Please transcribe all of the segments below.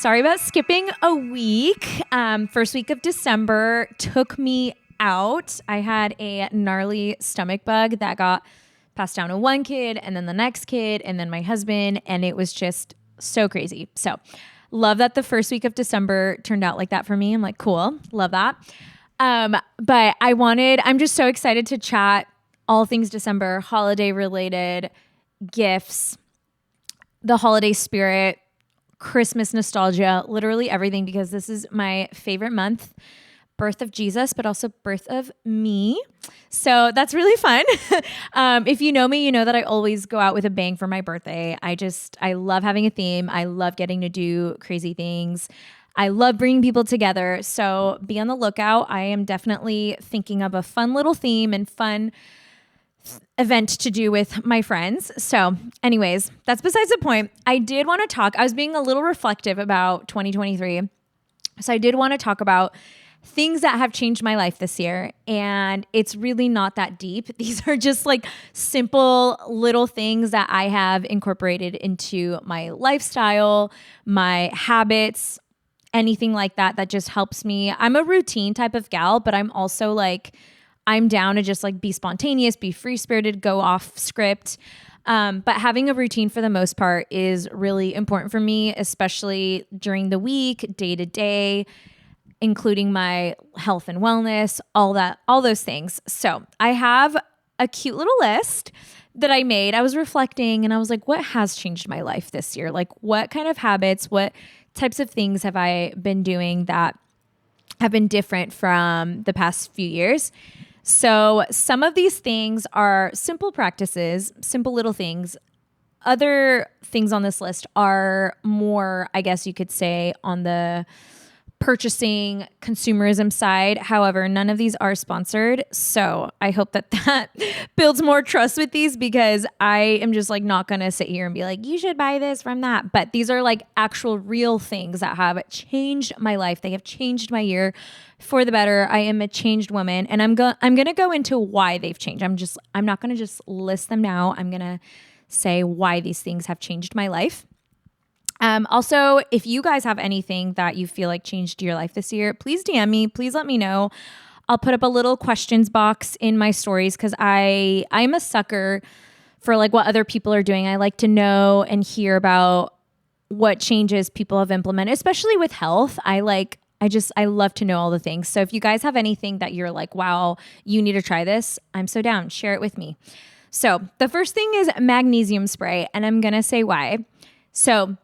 sorry about skipping a week. First week of December took me out. I had a gnarly stomach bug that got passed down to one kid and then the next kid and then my husband. And it was just so crazy. So love that the first week of December turned out like that for me. I'm like, cool. Love that. But I'm just so excited to chat all things December, holiday related, gifts, the holiday spirit, Christmas nostalgia, literally everything, because this is my favorite month, birth of Jesus, but also birth of me. So that's really fun. If you know me, you know that I always go out with a bang for my birthday. I love having a theme. I love getting to do crazy things. I love bringing people together. So be on the lookout. I am definitely thinking of a fun little theme and fun event to do with my friends. So anyways, that's besides the point. I did want to talk. I was being a little reflective about 2023. So I did want to talk about things that have changed my life this year. And it's really not that deep. These are just like simple little things that I have incorporated into my lifestyle, my habits, anything like that, that just helps me. I'm a routine type of gal, but I'm also like, I'm down to just like be spontaneous, be free-spirited, go off script. But having a routine for the most part is really important for me, especially during the week, day to day, including my health and wellness, all those things. So I have a cute little list that I made. I was reflecting and I was like, what has changed my life this year? Like what kind of habits, what types of things have I been doing that have been different from the past few years? So some of these things are simple practices, simple little things. Other things on this list are more, I guess you could say, on the purchasing consumerism side. However, none of these are sponsored. So I hope that builds more trust with these, because I am just like not going to sit here and be like, you should buy this from that. But these are like actual real things that have changed my life. They have changed my year for the better. I am a changed woman, and I'm going to go into why they've changed. I'm not going to just list them now. I'm going to say why these things have changed my life. Also, if you guys have anything that you feel like changed your life this year, please DM me. Please let me know. I'll put up a little questions box in my stories, because I'm a sucker for like what other people are doing. I like to know and hear about what changes people have implemented, especially with health. I love to know all the things. So if you guys have anything that you're like, wow, you need to try this, I'm so down. Share it with me. So the first thing is magnesium spray, and I'm going to say why. So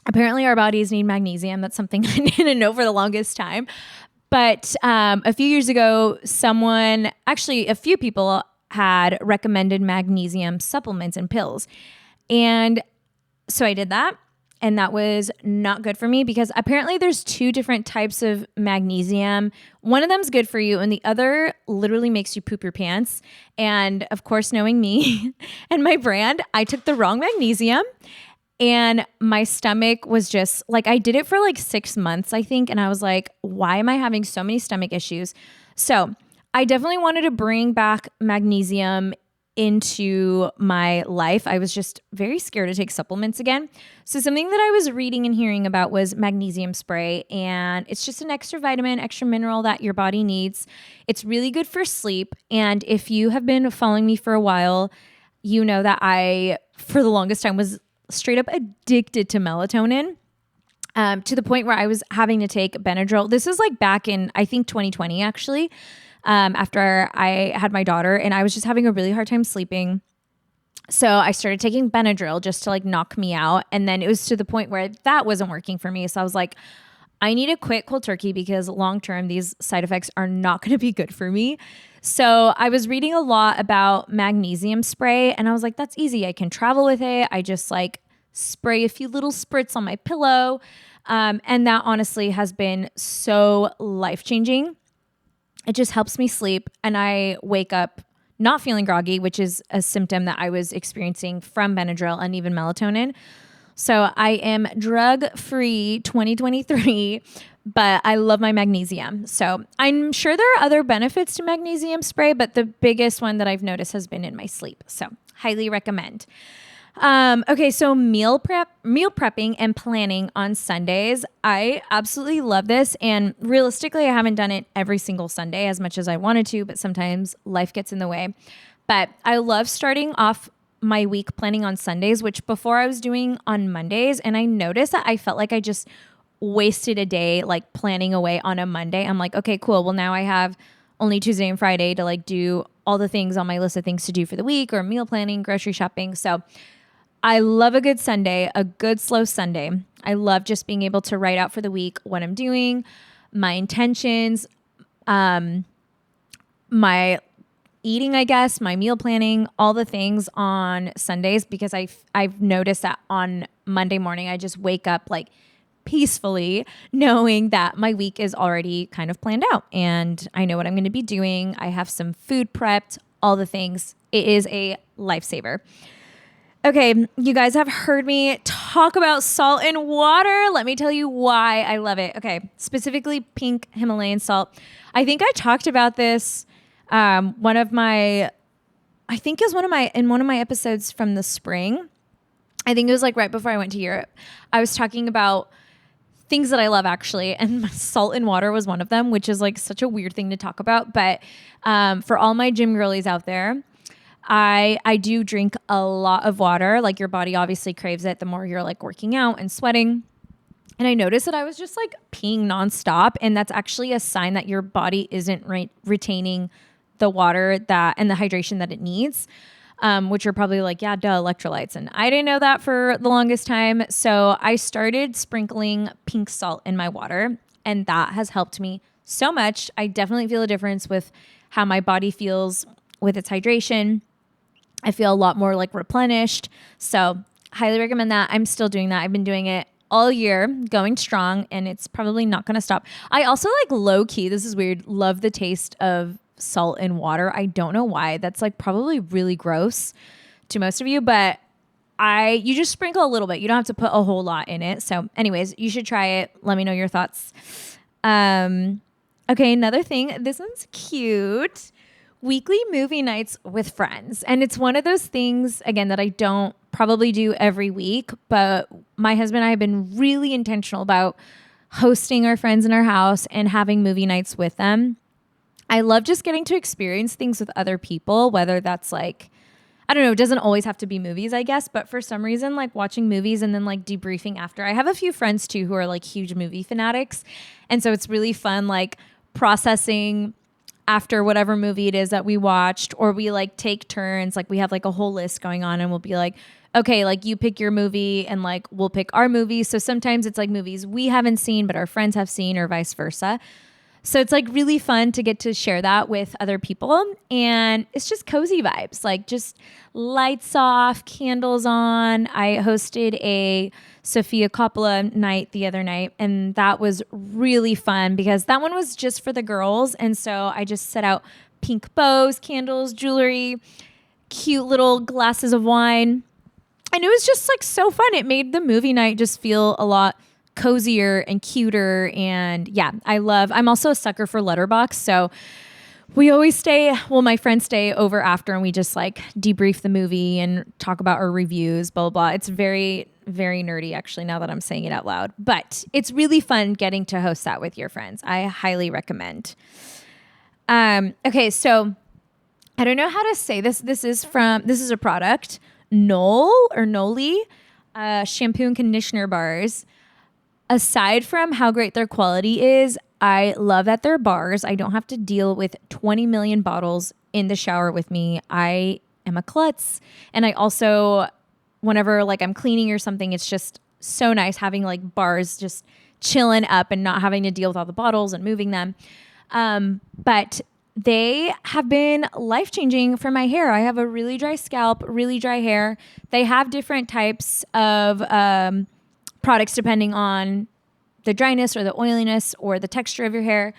apparently our bodies need magnesium. That's something I didn't know for the longest time. But a few years ago, a few people had recommended magnesium supplements and pills. And so I did that. And that was not good for me, because apparently there's two different types of magnesium. One of them's good for you and the other literally makes you poop your pants. And of course, knowing me and my brand, I took the wrong magnesium. And my stomach was just like, I did it for like 6 months, I think. And I was like, why am I having so many stomach issues? So I definitely wanted to bring back magnesium into my life. I was just very scared to take supplements again. So something that I was reading and hearing about was magnesium spray. And it's just an extra vitamin, extra mineral that your body needs. It's really good for sleep. And if you have been following me for a while, you know that I, for the longest time, was straight up addicted to melatonin, to the point where I was having to take Benadryl. This is like back in, I think 2020 actually, after I had my daughter, and I was just having a really hard time sleeping. So I started taking Benadryl just to like knock me out. And then it was to the point where that wasn't working for me. So I was like, I need to quit cold turkey, because long-term these side effects are not going to be good for me. So I was reading a lot about magnesium spray, and I was like, that's easy. I can travel with it. I just like spray a few little spritz on my pillow. And that honestly has been so life-changing. It just helps me sleep, and I wake up not feeling groggy, which is a symptom that I was experiencing from Benadryl and even melatonin. So I am drug-free 2023, but I love my magnesium. So I'm sure there are other benefits to magnesium spray, but the biggest one that I've noticed has been in my sleep. So highly recommend. Okay, so meal prepping and planning on Sundays. I absolutely love this. And realistically, I haven't done it every single Sunday as much as I wanted to, but sometimes life gets in the way. But I love starting off my week planning on Sundays, which before I was doing on Mondays. And I noticed that I felt like I just wasted a day like planning away on a Monday. I'm like, okay, cool. Well, now I have only Tuesday and Friday to like do all the things on my list of things to do for the week or meal planning, grocery shopping. So I love a good Sunday, a good slow Sunday. I love just being able to write out for the week what I'm doing, my intentions, my eating, I guess, my meal planning, all the things on Sundays, because I've noticed that on Monday morning, I just wake up like peacefully knowing that my week is already kind of planned out and I know what I'm going to be doing. I have some food prepped, all the things. It is a lifesaver. Okay, you guys have heard me talk about salt and water. Let me tell you why I love it. Okay, specifically pink Himalayan salt. I think I talked about this in one of my episodes from the spring. I think it was like right before I went to Europe. I was talking about things that I love actually, and salt and water was one of them, which is like such a weird thing to talk about. But for all my gym girlies out there, I do drink a lot of water. Like your body obviously craves it the more you're like working out and sweating. And I noticed that I was just like peeing nonstop. And that's actually a sign that your body isn't retaining the water and the hydration that it needs, which are probably like, yeah, duh, electrolytes. And I didn't know that for the longest time. So I started sprinkling pink salt in my water. And that has helped me so much. I definitely feel a difference with how my body feels with its hydration. I feel a lot more like replenished. So highly recommend that. I'm still doing that. I've been doing it all year, going strong, and it's probably not going to stop. I also like low key, this is weird, love the taste of salt and water. I don't know why. That's like probably really gross to most of you, but you just sprinkle a little bit. You don't have to put a whole lot in it. So anyways, you should try it. Let me know your thoughts. Okay, another thing. This one's cute. Weekly movie nights with friends. And it's one of those things, again, that I don't probably do every week, but my husband and I have been really intentional about hosting our friends in our house and having movie nights with them. I love just getting to experience things with other people, whether that's like, I don't know, it doesn't always have to be movies, I guess, but for some reason, like watching movies and then like debriefing after. I have a few friends too who are like huge movie fanatics. And so it's really fun, like processing after whatever movie it is that we watched, or we like take turns. Like we have like a whole list going on and we'll be like, okay, like you pick your movie and like we'll pick our movie. So sometimes it's like movies we haven't seen, but our friends have seen, or vice versa. So it's like really fun to get to share that with other people. And it's just cozy vibes, like just lights off, candles on. I hosted a Sofia Coppola night the other night, and that was really fun because that one was just for the girls. And so I just set out pink bows, candles, jewelry, cute little glasses of wine. And it was just like so fun. It made the movie night just feel a lot cozier and cuter. And yeah, I'm also a sucker for Letterboxd. So we always my friends stay over after and we just like debrief the movie and talk about our reviews, blah, blah, blah. It's very, very nerdy actually now that I'm saying it out loud, but it's really fun getting to host that with your friends. I highly recommend. Okay. So I don't know how to say this. This is a product, Noli, shampoo and conditioner bars. Aside from how great their quality is, I love that they're bars. I don't have to deal with 20 million bottles in the shower with me. I am a klutz. And I also, whenever like I'm cleaning or something, it's just so nice having like bars just chilling up and not having to deal with all the bottles and moving them. But they have been life-changing for my hair. I have a really dry scalp, really dry hair. They have different types of products depending on the dryness or the oiliness or the texture of your hair.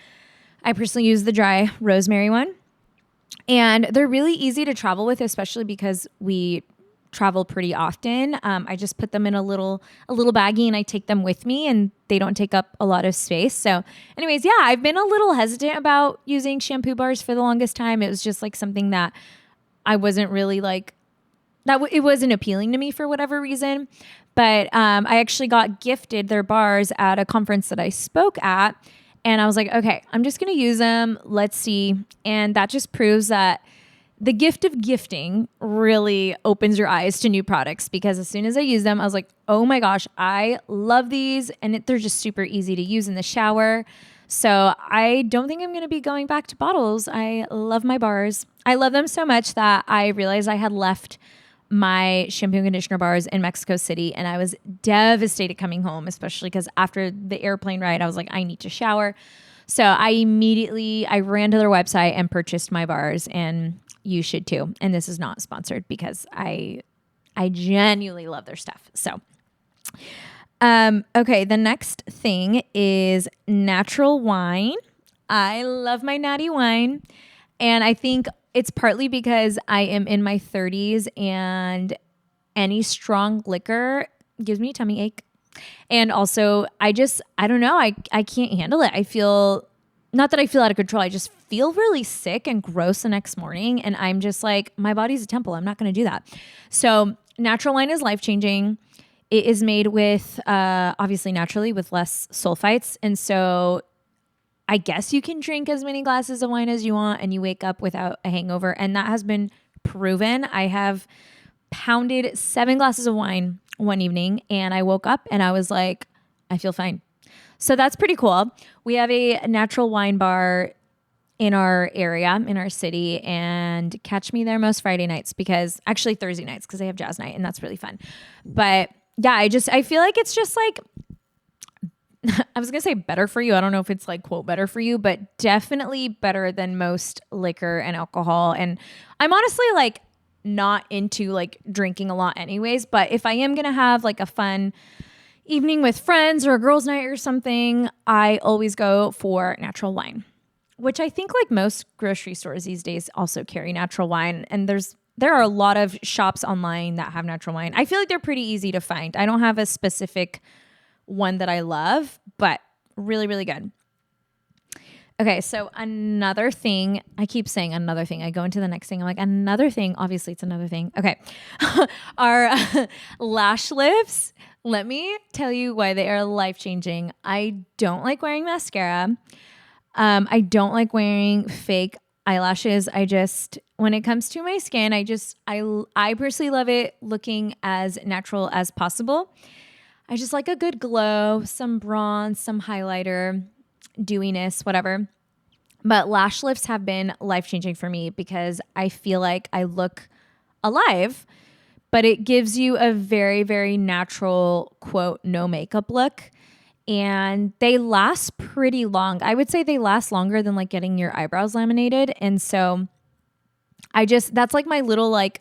I personally use the dry rosemary one. And they're really easy to travel with, especially because we travel pretty often. I just put them in a little baggie and I take them with me and they don't take up a lot of space. So anyways, yeah, I've been a little hesitant about using shampoo bars for the longest time. It was just like something that I wasn't really like, it wasn't appealing to me for whatever reason. But I actually got gifted their bars at a conference that I spoke at. And I was like, okay, I'm just going to use them. Let's see. And that just proves that the gift of gifting really opens your eyes to new products, because as soon as I use them, I was like, oh my gosh, I love these. And they're just super easy to use in the shower. So I don't think I'm going to be going back to bottles. I love my bars. I love them so much that I realized I had left my shampoo and conditioner bars in Mexico City, and I was devastated coming home, especially because after the airplane ride, I was like, I need to shower. So I ran to their website and purchased my bars, and you should too. And this is not sponsored because I genuinely love their stuff. So, okay. The next thing is natural wine. I love my natty wine. And I think it's partly because I am in my 30s and any strong liquor gives me a tummy ache. And also I don't know. I can't handle it. Not that I feel out of control. I just feel really sick and gross the next morning. And I'm just like, my body's a temple. I'm not going to do that. So natural wine is life-changing. It is made with, obviously naturally, with less sulfites. And so I guess you can drink as many glasses of wine as you want and you wake up without a hangover. And that has been proven. I have pounded 7 glasses of wine one evening and I woke up and I was like, I feel fine. So that's pretty cool. We have a natural wine bar in our area, in our city, and catch me there most Friday nights, because actually Thursday nights, because they have jazz night and that's really fun. But yeah, I feel like it's just like, I was going to say better for you. I don't know if it's like quote better for you, but definitely better than most liquor and alcohol. And I'm honestly like not into like drinking a lot anyways, but if I am going to have like a fun evening with friends or a girls' night or something, I always go for natural wine, which I think like most grocery stores these days also carry natural wine. And there are a lot of shops online that have natural wine. I feel like they're pretty easy to find. I don't have a specific one that I love, but really, really good. Okay, so another thing, I keep saying another thing. I go into the next thing. I'm like, another thing. Obviously, it's another thing. Okay. Our lash lifts. Let me tell you why they are life-changing. I don't like wearing mascara. I don't like wearing fake eyelashes. When it comes to my skin, I personally love it looking as natural as possible. I just like a good glow, some bronze, some highlighter, dewiness, whatever. But lash lifts have been life-changing for me because I feel like I look alive, but it gives you a very, very natural, quote, no makeup look. And they last pretty long. I would say they last longer than like getting your eyebrows laminated. And so that's like my little like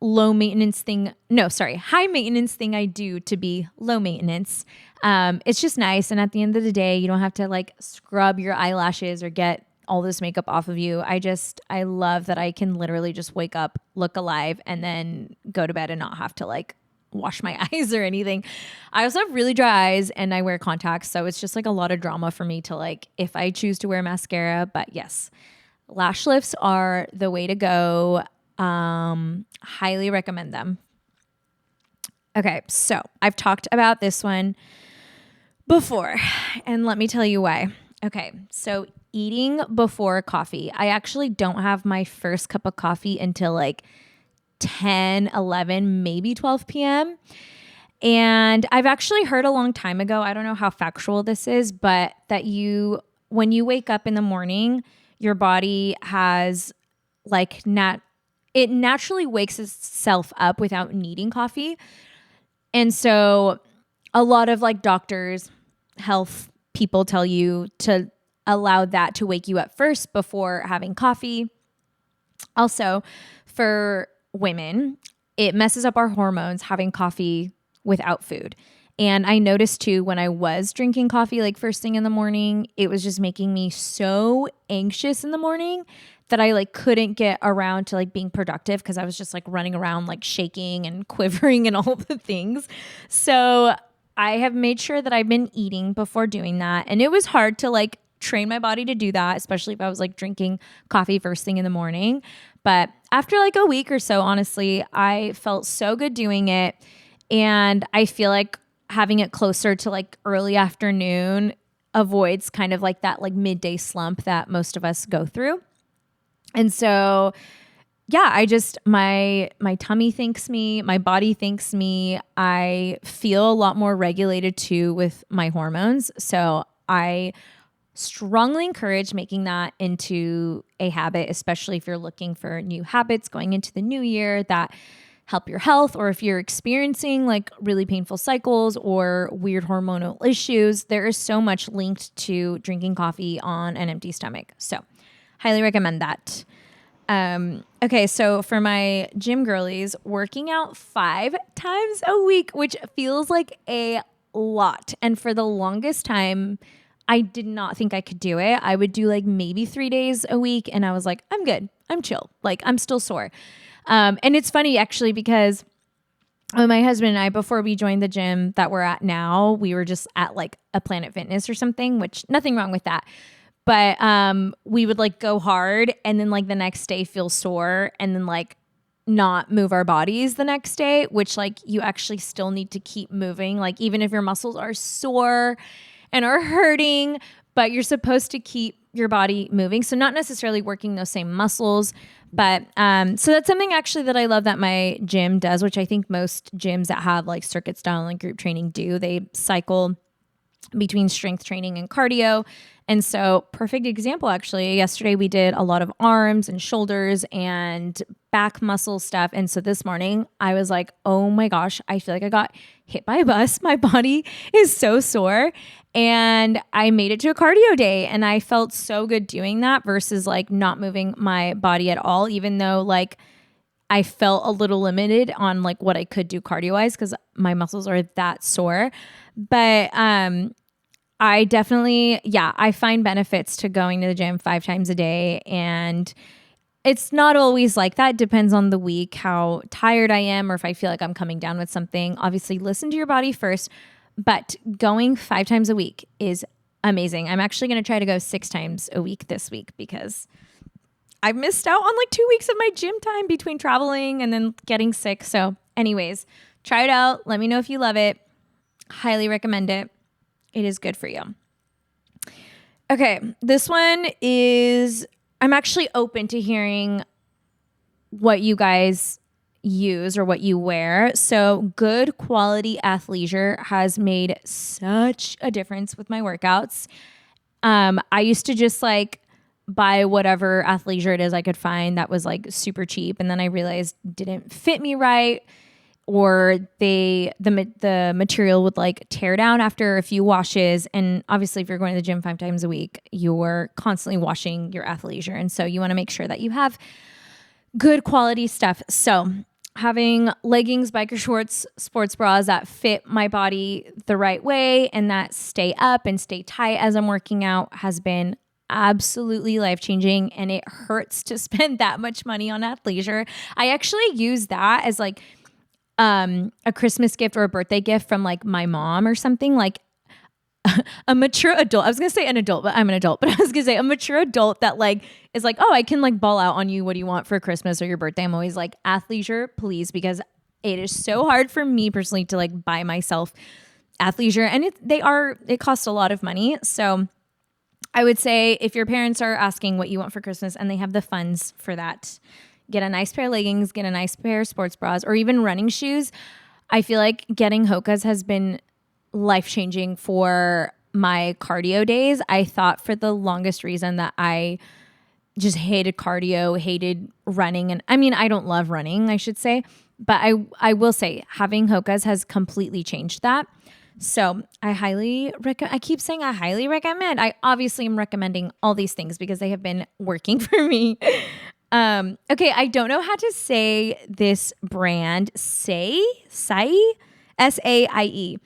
high maintenance thing I do to be low maintenance. It's just nice. And at the end of the day, you don't have to like scrub your eyelashes or get all this makeup off of you. I love that I can literally just wake up, look alive, and then go to bed and not have to like wash my eyes or anything. I also have really dry eyes and I wear contacts. So it's just like a lot of drama for me to like, if I choose to wear mascara. But yes, lash lifts are the way to go. Highly recommend them. Okay, so I've talked about this one before, and let me tell you why. Okay, so eating before coffee. I actually don't have my first cup of coffee until like 10, 11, maybe 12 p.m. And I've actually heard a long time ago, I don't know how factual this is, but that when you wake up in the morning, your body has like it naturally wakes itself up without needing coffee. And so a lot of like doctors, health people tell you to allow that to wake you up first before having coffee. Also, for women, it messes up our hormones having coffee without food. And I noticed too, when I was drinking coffee like first thing in the morning, it was just making me so anxious in the morning that I like couldn't get around to like being productive because I was just like running around like shaking and quivering and all the things. So I have made sure that I've been eating before doing that. And it was hard to like train my body to do that, especially if I was like drinking coffee first thing in the morning. But after like a week or so, honestly, I felt so good doing it. And I feel like having it closer to like early afternoon avoids kind of like that like midday slump that most of us go through. And so, yeah, my tummy thanks me, my body thanks me. I feel a lot more regulated too with my hormones. So I strongly encourage making that into a habit, especially if you're looking for new habits going into the new year that help your health, or if you're experiencing like really painful cycles or weird hormonal issues. There is so much linked to drinking coffee on an empty stomach. So highly recommend that. Okay, so for my gym girlies, working out 5 times a week, which feels like a lot. And for the longest time, I did not think I could do it. I would do like maybe 3 days a week, and I was like, I'm good. I'm chill. Like, I'm still sore. And it's funny actually, because my husband and I, before we joined the gym that we're at now, we were just at like a Planet Fitness or something, which nothing wrong with that. But we would like go hard and then like the next day feel sore and then like not move our bodies the next day, which like you actually still need to keep moving. Like even if your muscles are sore and are hurting, but you're supposed to keep your body moving. So not necessarily working those same muscles, but so that's something actually that I love that my gym does, which I think most gyms that have like circuit style and group training do. They cycle between strength training and cardio. And so perfect example, actually, yesterday we did a lot of arms and shoulders and back muscle stuff. And so this morning I was like, oh my gosh, I feel like I got hit by a bus. My body is so sore. And I made it to a cardio day and I felt so good doing that versus like not moving my body at all, even though like I felt a little limited on like what I could do cardio wise because my muscles are that sore. But I definitely, I find benefits to going to the gym 5 times a day. And it's not always like that. It depends on the week, how tired I am, or if I feel like I'm coming down with something. Obviously, listen to your body first. But going 5 times a week is amazing. I'm actually going to try to go 6 times a week this week because I've missed out on like 2 weeks of my gym time between traveling and then getting sick. So anyways, try it out. Let me know if you love it. Highly recommend it. It is good for you. Okay, this one is, I'm actually open to hearing what you guys use or what you wear. So good quality athleisure has made such a difference with my workouts. I used to just like buy whatever athleisure it is I could find that was like super cheap. And then I realized didn't fit me right, or the material would like tear down after a few washes. And obviously if you're going to the gym 5 times a week, you're constantly washing your athleisure. And so you want to make sure that you have good quality stuff. So having leggings, biker shorts, sports bras that fit my body the right way and that stay up and stay tight as I'm working out has been absolutely life-changing. And it hurts to spend that much money on athleisure. I actually use that as like a Christmas gift or a birthday gift from like my mom or something, like a mature adult. I was going to say an adult, but I'm an adult, but I was going to say a mature adult that like is like, oh, I can like ball out on you. What do you want for Christmas or your birthday? I'm always like, athleisure, please, because it is so hard for me personally to like buy myself athleisure, and it costs a lot of money. So I would say if your parents are asking what you want for Christmas and they have the funds for that, get a nice pair of leggings, get a nice pair of sports bras, or even running shoes. I feel like getting Hoka's has been life-changing for my cardio days. I thought for the longest reason that I just hated cardio, hated running. And I mean, I don't love running, I should say. But I will say having Hoka's has completely changed that. So I highly recommend. I keep saying I highly recommend. I obviously am recommending all these things because they have been working for me. Okay, I don't know how to say this brand. Saie, S-A-I-E.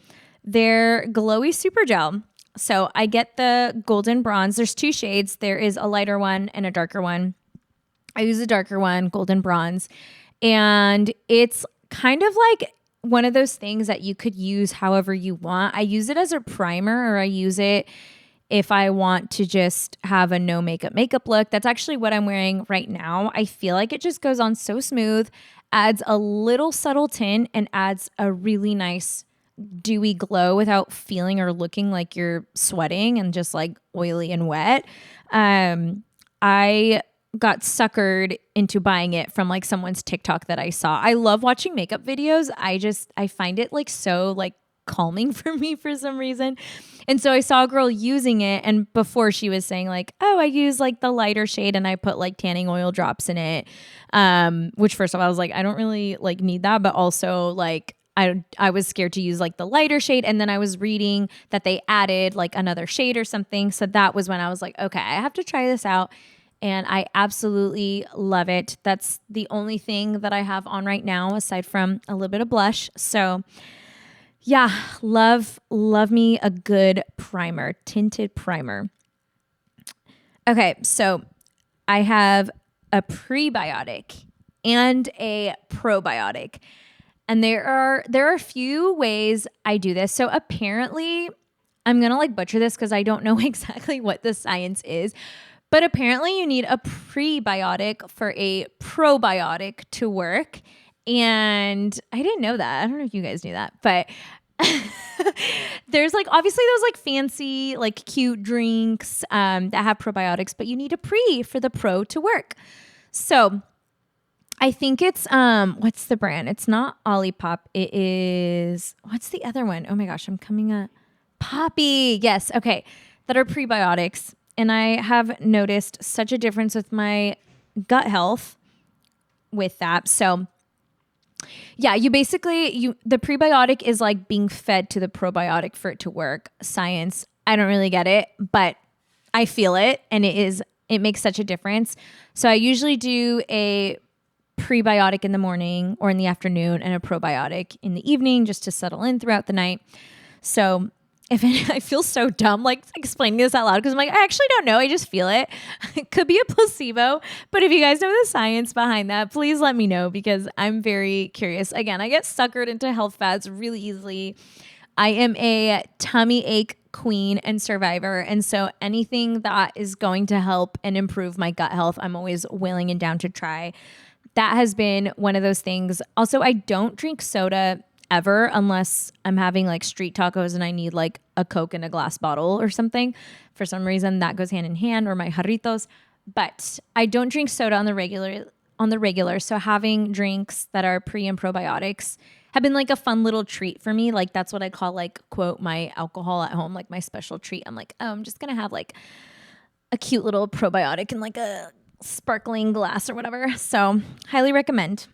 They're glowy super gel. So I get the golden bronze. There's 2 shades. There is a lighter one and a darker one. I use the darker one, golden bronze. And it's kind of like one of those things that you could use however you want. I use it as a primer, or I use it if I want to just have a no makeup look. That's actually what I'm wearing right now. I feel like it just goes on so smooth, adds a little subtle tint, and adds a really nice dewy glow without feeling or looking like you're sweating and just like oily and wet. I got suckered into buying it from like someone's TikTok that I saw. I love watching makeup videos. I find it like so like calming for me for some reason. And so I saw a girl using it, and before she was saying like, oh, I use like the lighter shade and I put like tanning oil drops in it. Which first of all, I was like, I don't really like need that, but also like I was scared to use like the lighter shade. And then I was reading that they added like another shade or something. So that was when I was like, okay, I have to try this out. And I absolutely love it. That's the only thing that I have on right now, aside from a little bit of blush. So yeah, love me a good primer, tinted primer. Okay, so I have a prebiotic and a probiotic. And there are a few ways I do this. So apparently, I'm going to like butcher this because I don't know exactly what the science is. But apparently you need a prebiotic for a probiotic to work. And I didn't know that. I don't know if you guys knew that, but there's like obviously those like fancy, like cute drinks that have probiotics, but you need a pre for the pro to work. So I think it's what's the brand? It's not Olipop. It is, what's the other one? Oh my gosh, I'm coming up. Poppy. Yes. Okay. That are prebiotics. And I have noticed such a difference with my gut health with that. So yeah, the prebiotic is like being fed to the probiotic for it to work. Science, I don't really get it, but I feel it, and it makes such a difference. So I usually do a prebiotic in the morning or in the afternoon and a probiotic in the evening just to settle in throughout the night. So I feel so dumb like explaining this out loud because I'm like, I actually don't know. I just feel it. It could be a placebo. But if you guys know the science behind that, please let me know because I'm very curious. Again, I get suckered into health fads really easily. I am a tummy ache queen and survivor. And so anything that is going to help and improve my gut health, I'm always willing and down to try. That has been one of those things. Also, I don't drink soda ever unless I'm having like street tacos and I need like a Coke in a glass bottle or something. For some reason that goes hand in hand, or my jarritos. But I don't drink soda on the regular. So having drinks that are pre and probiotics have been like a fun little treat for me. Like that's what I call like, quote, my alcohol at home, like my special treat. I'm like, oh, I'm just going to have like a cute little probiotic in like a sparkling glass or whatever. So highly recommend.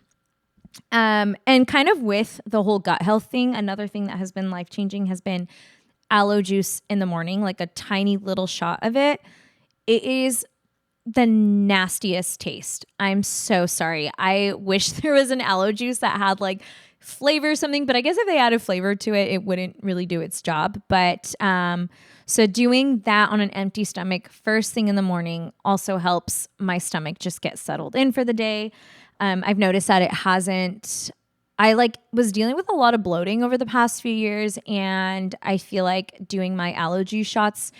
And kind of with the whole gut health thing, another thing that has been life-changing has been aloe juice in the morning, like a tiny little shot of it. It is the nastiest taste. I'm so sorry. I wish there was an aloe juice that had like flavor or something, but I guess if they added flavor to it, it wouldn't really do its job. But so doing that on an empty stomach first thing in the morning also helps my stomach just get settled in for the day. I've noticed that I was dealing with a lot of bloating over the past few years, and I feel like doing my aloe juice shots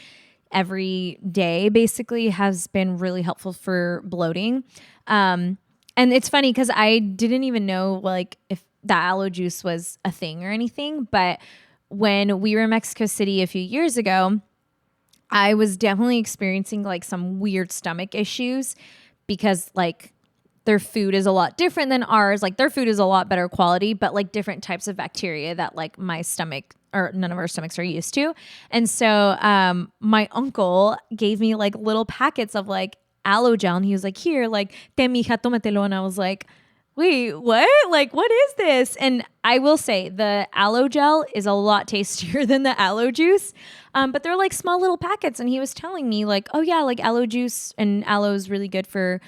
every day basically has been really helpful for bloating. And it's funny because I didn't even know like if the aloe juice was a thing or anything, but when we were in Mexico City a few years ago, I was definitely experiencing like some weird stomach issues because like their food is a lot different than ours. Like their food is a lot better quality, but like different types of bacteria that like my stomach or none of our stomachs are used to. And so my uncle gave me like little packets of like aloe gel, and he was like, here, like, te mija, tómatelo. And I was like, wait, what? Like, what is this? And I will say the aloe gel is a lot tastier than the aloe juice. But they're like small little packets. And he was telling me like, oh yeah, like aloe juice and aloe is really good for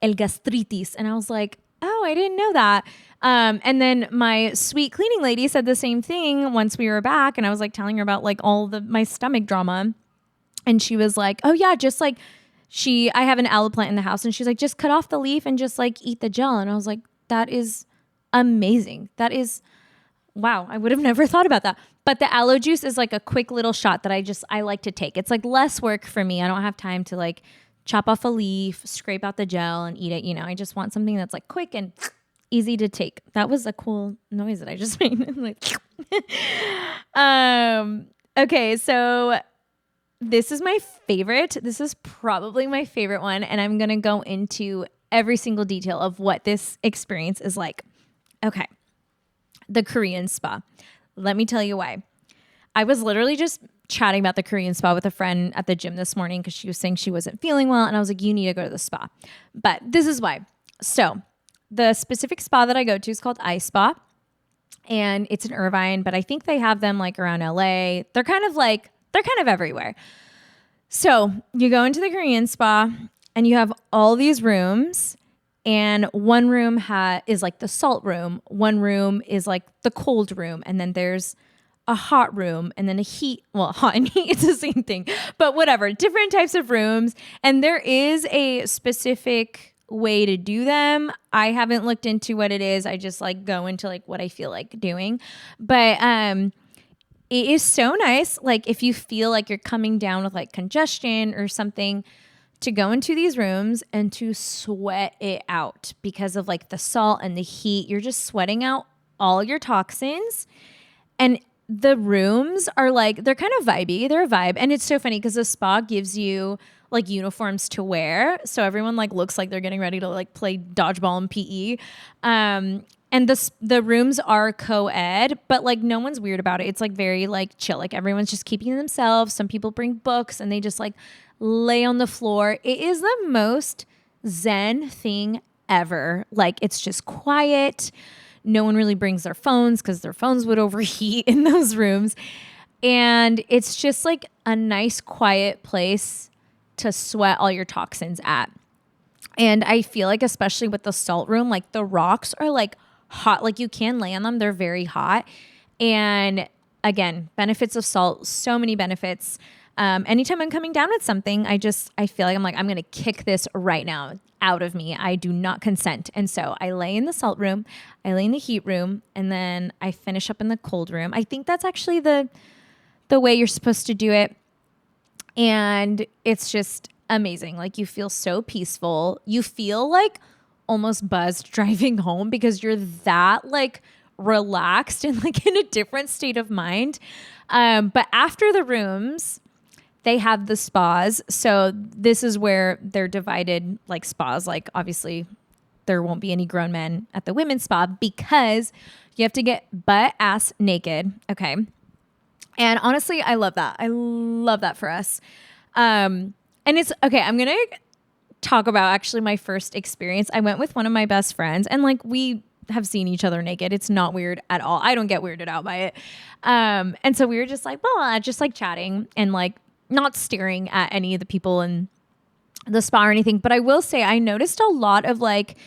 el gastritis. And I was like, oh, I didn't know that. And then my sweet cleaning lady said the same thing once we were back. And I was like telling her about like all my stomach drama. And she was like, oh yeah, just like I have an aloe plant in the house. And she's like, just cut off the leaf and just like eat the gel. And I was like, that is amazing. That is, wow. I would have never thought about that. But the aloe juice is like a quick little shot that I like to take. It's like less work for me. I don't have time to like chop off a leaf, scrape out the gel and eat it. You know, I just want something that's like quick and easy to take. That was a cool noise that I just made. Like, okay, so this is my favorite. This is probably my favorite one. And I'm going to go into every single detail of what this experience is like. Okay. The Korean spa. Let me tell you why. I was literally just chatting about the Korean spa with a friend at the gym this morning because she was saying she wasn't feeling well. And I was like, you need to go to the spa. But this is why. So the specific spa that I go to is called iSpa. And it's in Irvine, but I think they have them like around LA. They're kind of everywhere. So you go into the Korean spa and you have all these rooms. And one room is like the salt room. One room is like the cold room. And then there's a hot room and then hot and heat, it's the same thing, but whatever, different types of rooms. And there is a specific way to do them. I haven't looked into what it is. I just like go into like what I feel like doing. But it is so nice. Like if you feel like you're coming down with like congestion or something, to go into these rooms and to sweat it out because of like the salt and the heat. You're just sweating out all your toxins. And the rooms are like, they're kind of vibey. They're a vibe. And it's so funny because the spa gives you like uniforms to wear. So everyone like looks like they're getting ready to like play dodgeball and PE. And the rooms are co-ed, but like no one's weird about it. It's like very like chill. Like everyone's just keeping themselves. Some people bring books and they just like lay on the floor. It is the most zen thing ever. Like it's just quiet. No one really brings their phones because their phones would overheat in those rooms. And it's just like a nice quiet place to sweat all your toxins at. And I feel like especially with the salt room, like the rocks are like hot. Like you can lay on them. They're very hot. And again, benefits of salt, so many benefits. Anytime I'm coming down with something, I feel like I'm going to kick this right now out of me. I do not consent. And so I lay in the salt room, I lay in the heat room, and then I finish up in the cold room. I think that's actually the way you're supposed to do it. And it's just amazing. Like you feel so peaceful. You feel like almost buzzed driving home because you're that like relaxed and like in a different state of mind. But after the rooms, they have the spas. So this is where they're divided like spas. Like obviously there won't be any grown men at the women's spa because you have to get butt ass naked. Okay. And honestly, I love that. I love that for us. And it's okay. I'm going to talk about actually my first experience. I went with one of my best friends and like we have seen each other naked. It's not weird at all. I don't get weirded out by it. And so we were just like, well, just like chatting and like not staring at any of the people in the spa or anything. But I will say I noticed a lot of like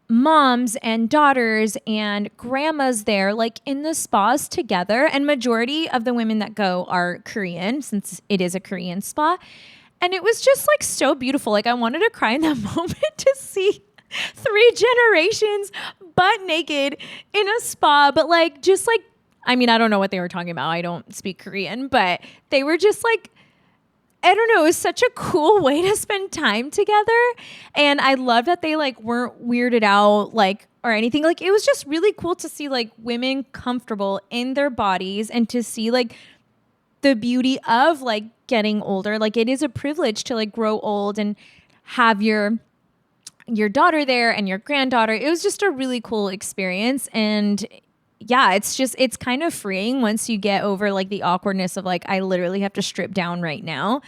moms and daughters and grandmas there like in the spas together. And majority of the women that go are Korean since it is a Korean spa. And it was just like so beautiful. Like I wanted to cry in that moment to see 3 generations butt naked in a spa. But like, just like, I mean, I don't know what they were talking about. I don't speak Korean, but they were just like, I don't know. It was such a cool way to spend time together. And I love that they like weren't weirded out like or anything. Like it was just really cool to see like women comfortable in their bodies and to see like the beauty of like getting older. Like it is a privilege to like grow old and have your daughter there and your granddaughter. It was just a really cool experience. And yeah, it's kind of freeing once you get over like the awkwardness of like, I literally have to strip down right now.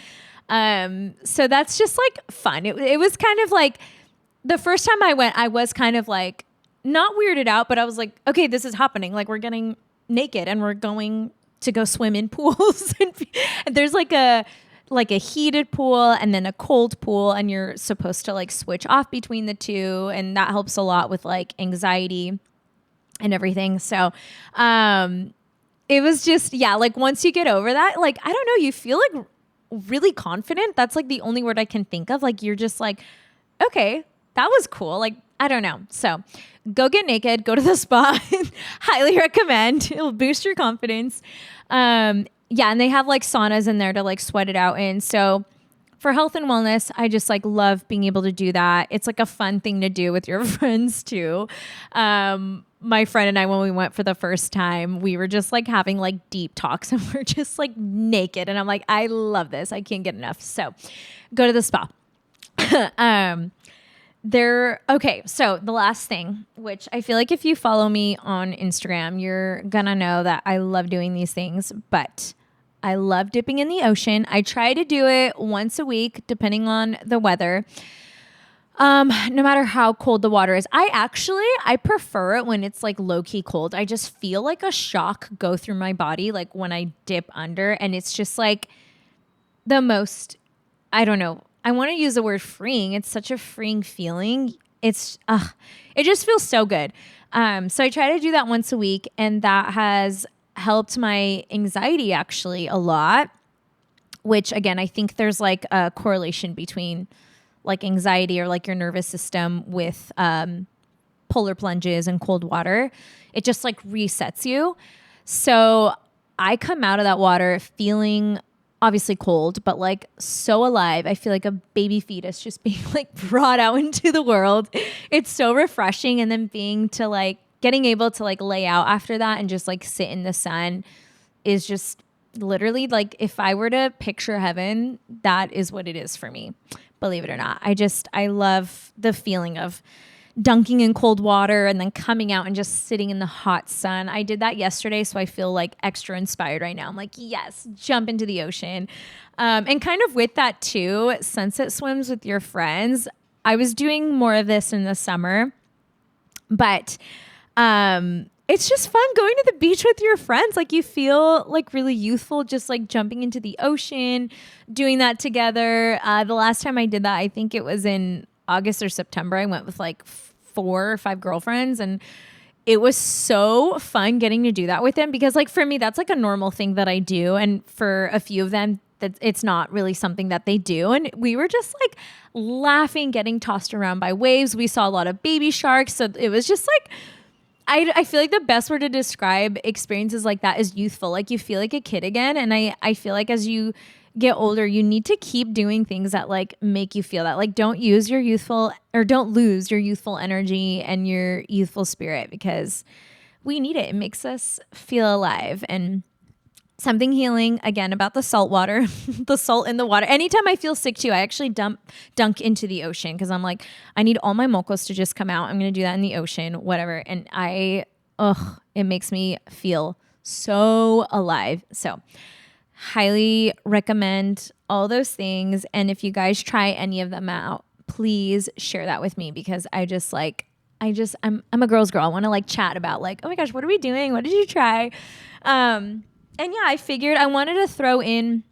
So that's just like fun. It was kind of like the first time I went, I was kind of like not weirded out, but I was like, okay, this is happening. Like we're getting naked and we're going to go swim in pools. And there's like a heated pool and then a cold pool. And you're supposed to like switch off between the two. And that helps a lot with like anxiety and everything. So, it was just, yeah, like once you get over that, like, I don't know, you feel like really confident. That's like the only word I can think of. Like, you're just like, okay, that was cool. Like, I don't know. So go get naked, go to the spa. Highly recommend. It'll boost your confidence. Yeah, and they have like saunas in there to like sweat it out in. So for health and wellness, I just like love being able to do that. It's like a fun thing to do with your friends too. My friend and I, when we went for the first time, we were just like having like deep talks and we're just like naked. And I'm like, I love this. I can't get enough. So go to the spa. Okay, so the last thing, which I feel like if you follow me on Instagram, you're gonna know that I love doing these things, but I love dipping in the ocean. I try to do it once a week, depending on the weather. No matter how cold the water is. I prefer it when it's like low key cold. I just feel like a shock go through my body, like when I dip under, and it's just like the most, I don't know. I want to use the word freeing. It's such a freeing feeling. It just feels so good. So I try to do that once a week, and that has helped my anxiety actually a lot, which again, I think there's like a correlation between like anxiety or like your nervous system with polar plunges and cold water. It just like resets you. So I come out of that water feeling obviously cold, but like so alive. I feel like a baby fetus just being like brought out into the world. It's so refreshing. And then getting able to like lay out after that and just like sit in the sun is just literally like, if I were to picture heaven, that is what it is for me. Believe it or not. I love the feeling of dunking in cold water and then coming out and just sitting in the hot sun. I did that yesterday, so I feel like extra inspired right now. I'm like, yes, jump into the ocean. And kind of with that too, sunset swims with your friends. I was doing more of this in the summer, but it's just fun going to the beach with your friends. Like you feel like really youthful, just like jumping into the ocean, doing that together. The last time I did that, I think it was in August or September. I went with like 4 or 5 girlfriends, and it was so fun getting to do that with them, because like for me, that's like a normal thing that I do. And for a few of them, that it's not really something that they do. And we were just like laughing, getting tossed around by waves. We saw a lot of baby sharks. So it was just like, I feel like the best word to describe experiences like that is youthful. Like you feel like a kid again. And I feel like as you get older, you need to keep doing things that like make you feel that. Like don't lose your youthful energy and your youthful spirit, because we need it. It makes us feel alive. And something healing again about the salt water, the salt in the water. Anytime I feel sick too, I actually dunk into the ocean, because I'm like, I need all my mocos to just come out. I'm going to do that in the ocean, whatever. And it makes me feel so alive. So highly recommend all those things. And if you guys try any of them out, please share that with me, because I'm a girl's girl. I want to like chat about like, oh my gosh, what are we doing? What did you try? And yeah, I figured I wanted to throw in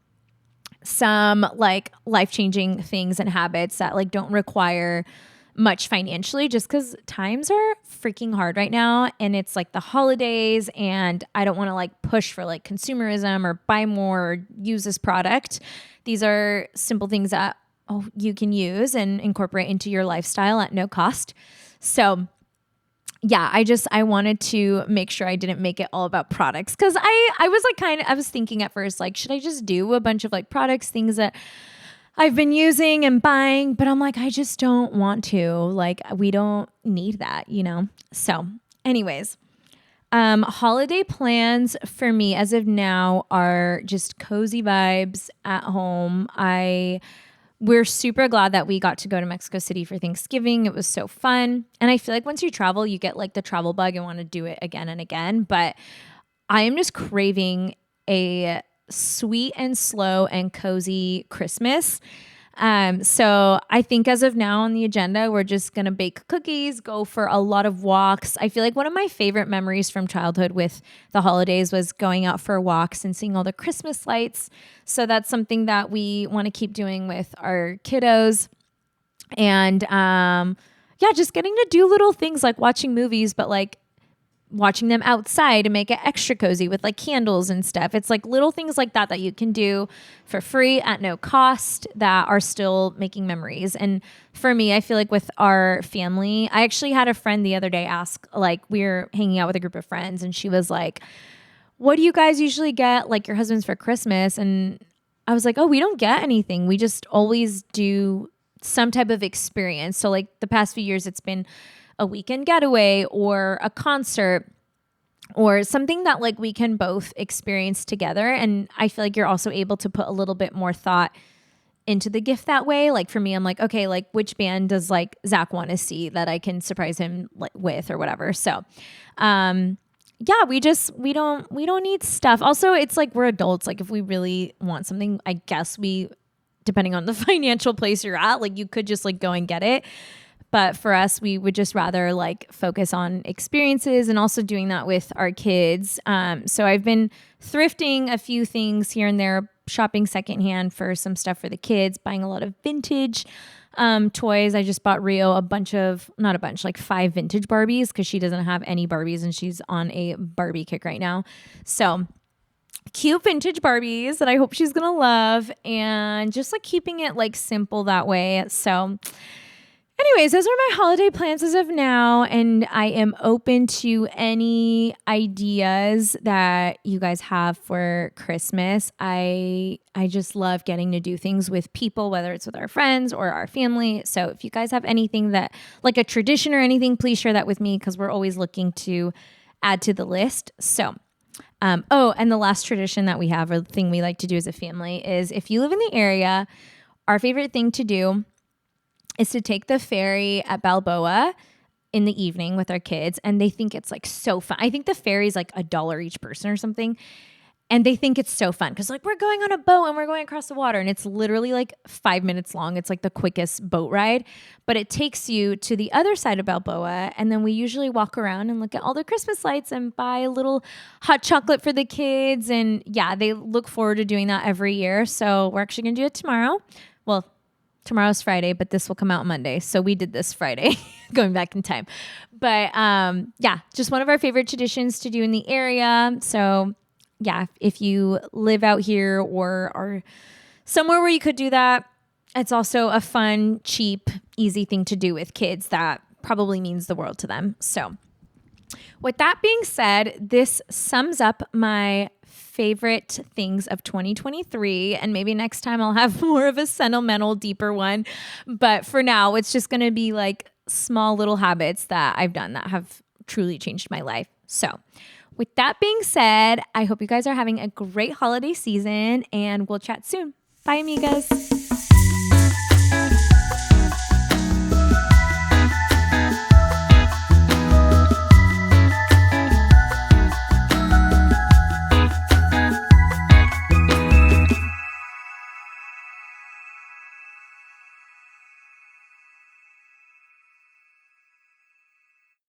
some like life-changing things and habits that like don't require much financially, just because times are freaking hard right now, and it's like the holidays, and I don't want to like push for like consumerism or buy more or use this product. These are simple things that you can use and incorporate into your lifestyle at no cost. So yeah, I wanted to make sure I didn't make it all about products, because I was like I was thinking at first, like, should I just do a bunch of like products, things that I've been using and buying, but I'm like, I just don't want to. Like, we don't need that, you know? So anyways, holiday plans for me as of now are just cozy vibes at home. We're super glad that we got to go to Mexico City for Thanksgiving. It was so fun. And I feel like once you travel, you get like the travel bug and want to do it again and again. But I am just craving a sweet and slow and cozy Christmas. So I think as of now on the agenda, we're just going to bake cookies, go for a lot of walks. I feel like one of my favorite memories from childhood with the holidays was going out for walks and seeing all the Christmas lights. So that's something that we want to keep doing with our kiddos. And, yeah, just getting to do little things like watching movies, but like watching them outside to make it extra cozy with like candles and stuff. It's like little things like that that you can do for free at no cost that are still making memories. And for me, I feel like with our family, I actually had a friend the other day ask, like, we were hanging out with a group of friends and she was like, what do you guys usually get like your husbands for Christmas? And I was like, oh, we don't get anything. We just always do some type of experience. So like the past few years, it's been a weekend getaway or a concert or something that like we can both experience together. And I feel like you're also able to put a little bit more thought into the gift that way. Like for me, I'm like, okay, like which band does like Zach want to see that I can surprise him like with or whatever. So, yeah, we don't need stuff. Also, it's like we're adults. Like if we really want something, I guess depending on the financial place you're at, like you could just like go and get it. But for us, we would just rather like focus on experiences and also doing that with our kids. So I've been thrifting a few things here and there, shopping secondhand for some stuff for the kids, buying a lot of vintage toys. I just bought Rio like 5 vintage Barbies because she doesn't have any Barbies and she's on a Barbie kick right now. So cute vintage Barbies that I hope she's going to love and just like keeping it like simple that way. So anyways, those are my holiday plans as of now, and I am open to any ideas that you guys have for Christmas. I just love getting to do things with people, whether it's with our friends or our family. So if you guys have anything that like a tradition or anything, please share that with me because we're always looking to add to the list. So, and the last tradition that we have or the thing we like to do as a family is if you live in the area, our favorite thing to do is to take the ferry at Balboa in the evening with our kids. And they think it's like so fun. I think the ferry is like $1 each person or something. And they think it's so fun because like we're going on a boat and we're going across the water and it's literally like 5 minutes long. It's like the quickest boat ride, but it takes you to the other side of Balboa. And then we usually walk around and look at all the Christmas lights and buy a little hot chocolate for the kids. And yeah, they look forward to doing that every year. So we're actually going to do it tomorrow. Well, tomorrow's Friday, but this will come out Monday. So we did this Friday, going back in time. But yeah, just one of our favorite traditions to do in the area. So yeah, if you live out here or are somewhere where you could do that, it's also a fun, cheap, easy thing to do with kids that probably means the world to them. So with that being said, this sums up my favorite things of 2023. And maybe next time I'll have more of a sentimental, deeper one. But for now, it's just going to be like small little habits that I've done that have truly changed my life. So with that being said, I hope you guys are having a great holiday season and we'll chat soon. Bye, amigas.